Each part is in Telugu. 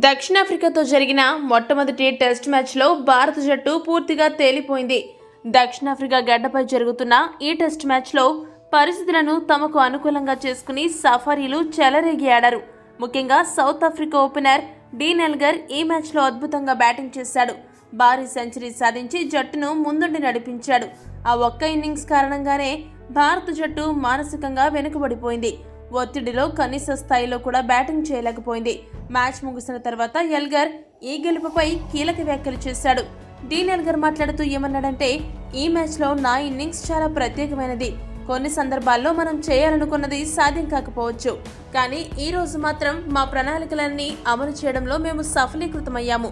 దక్షిణాఫ్రికాతో జరిగిన మొట్టమొదటి టెస్ట్ మ్యాచ్లో భారత జట్టు పూర్తిగా తేలిపోయింది. దక్షిణాఫ్రికా గడ్డపై జరుగుతున్న ఈ టెస్ట్ మ్యాచ్లో పరిస్థితులను తమకు అనుకూలంగా చేసుకుని సఫారీలు చెలరేగి ఆడారు. ముఖ్యంగా south Africa opener Dean Elgar ఈ మ్యాచ్లో అద్భుతంగా బ్యాటింగ్ చేశాడు. భారీ సెంచరీ సాధించి జట్టును ముందుండి నడిపించాడు. ఆ ఒక్క ఇన్నింగ్స్ కారణంగానే భారత జట్టు మానసికంగా వెనుకబడిపోయింది. ఒత్తిడిలో కనీస స్థాయిలో కూడా బ్యాటింగ్ చేయలేకపోయింది. మ్యాచ్ ముగిసిన తర్వాత ఎల్గర్ ఈ గెలుపుపై కీలక వ్యాఖ్యలు చేశాడు. డీన్ ఎల్గర్ మాట్లాడుతూ ఏమన్నాడంటే, ఈ మ్యాచ్లో నా ఇన్నింగ్స్ చాలా ప్రత్యేకమైనది. కొన్ని సందర్భాల్లో మనం చేయాలనుకున్నది సాధ్యం కాకపోవచ్చు, కానీ ఈ రోజు మాత్రం మా ప్రణాళికలన్నీ అమలు చేయడంలో మేము సఫలీకృతమయ్యాము.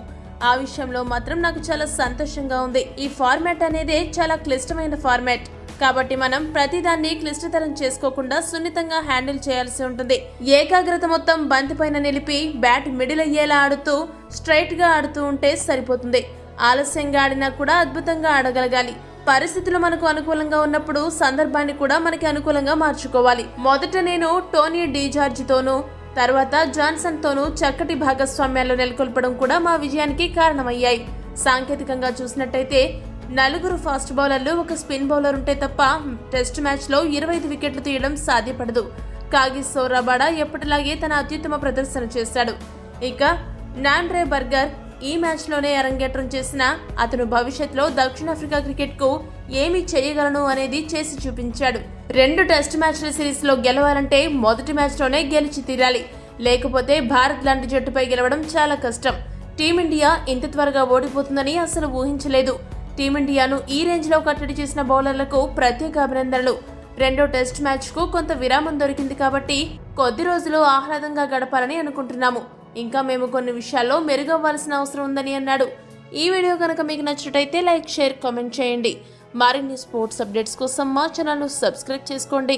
ఆ విషయంలో మాత్రం నాకు చాలా సంతోషంగా ఉంది. ఈ ఫార్మాట్ అనేదే చాలా క్లిష్టమైన ఫార్మాట్ కాబట్టి మనం ప్రతిదాన్ని క్లిష్టతరం చేసుకోకుండా సున్నితంగా హ్యాండిల్ చేయాల్సి ఉంటుంది. ఏకాగ్రత మొత్తం బంతిపైన నిలిపి బ్యాట్ మిడిల్ అయ్యేలా ఆడుతూ స్ట్రైట్ గా ఆడుతూ ఉంటే సరిపోతుంది. ఆలస్యంగా ఆడినా కూడా అద్భుతంగా ఆడగలగాలి. పరిస్థితులు మనకు అనుకూలంగా ఉన్నప్పుడు సందర్భాన్ని కూడా మనకి అనుకూలంగా మార్చుకోవాలి. మొదట నేను టోనీ డీజార్జ్ తోనూ తర్వాత జాన్సన్ తోనూ చక్కటి భాగస్వామ్యాలు నెలకొల్పడం కూడా మా విజయానికి కారణమయ్యాయి. సాంకేతికంగా చూసినట్టయితే 4 ఫాస్ట్ బౌలర్లు, ఒక స్పిన్ బౌలర్ ఉంటే తప్ప టెస్ట్ మ్యాచ్ లో 25 వికెట్లు తీయడం సాధ్యపడదు. కాగిసో రబాడా ఎప్పటిలాగే తన అత్యుత్తమ ప్రదర్శన చేశాడు. ఇక నాండ్రే బర్గర్ ఈ మ్యాచ్ లోనే అరంగేట్రం చేసిన అతను భవిష్యత్తులో దక్షిణాఫ్రికా క్రికెట్ కు ఏమి చేయగలను అనేది చేసి చూపించాడు. 2 టెస్ట్ మ్యాచ్ల సిరీస్ లో గెలవాలంటే మొదటి మ్యాచ్ లోనే గెలిచి తీరాలి. లేకపోతే భారత్ లాంటి జట్టుపై గెలవడం చాలా కష్టం. టీమిండియా ఇంత త్వరగా ఓడిపోతుందని అసలు ఊహించలేదు. టీమిండియాను ఈ రేంజ్ లో కట్టడి చేసిన బౌలర్లకు ప్రత్యేక అభినందనలు. 2వ టెస్ట్ మ్యాచ్ కు కొంత విరామం దొరికింది కాబట్టి కొద్ది రోజులు ఆహ్లాదంగా గడపాలని అనుకుంటున్నాము. ఇంకా మేము కొన్ని విషయాల్లో మెరుగవ్వాల్సిన అవసరం ఉందని అన్నాడు. ఈ వీడియో కనుక మీకు నచ్చినట్టయితే లైక్, షేర్, కామెంట్ చేయండి. మరిన్ని స్పోర్ట్స్ అప్డేట్స్ కోసం మా ఛానల్ ను సబ్స్క్రైబ్ చేసుకోండి.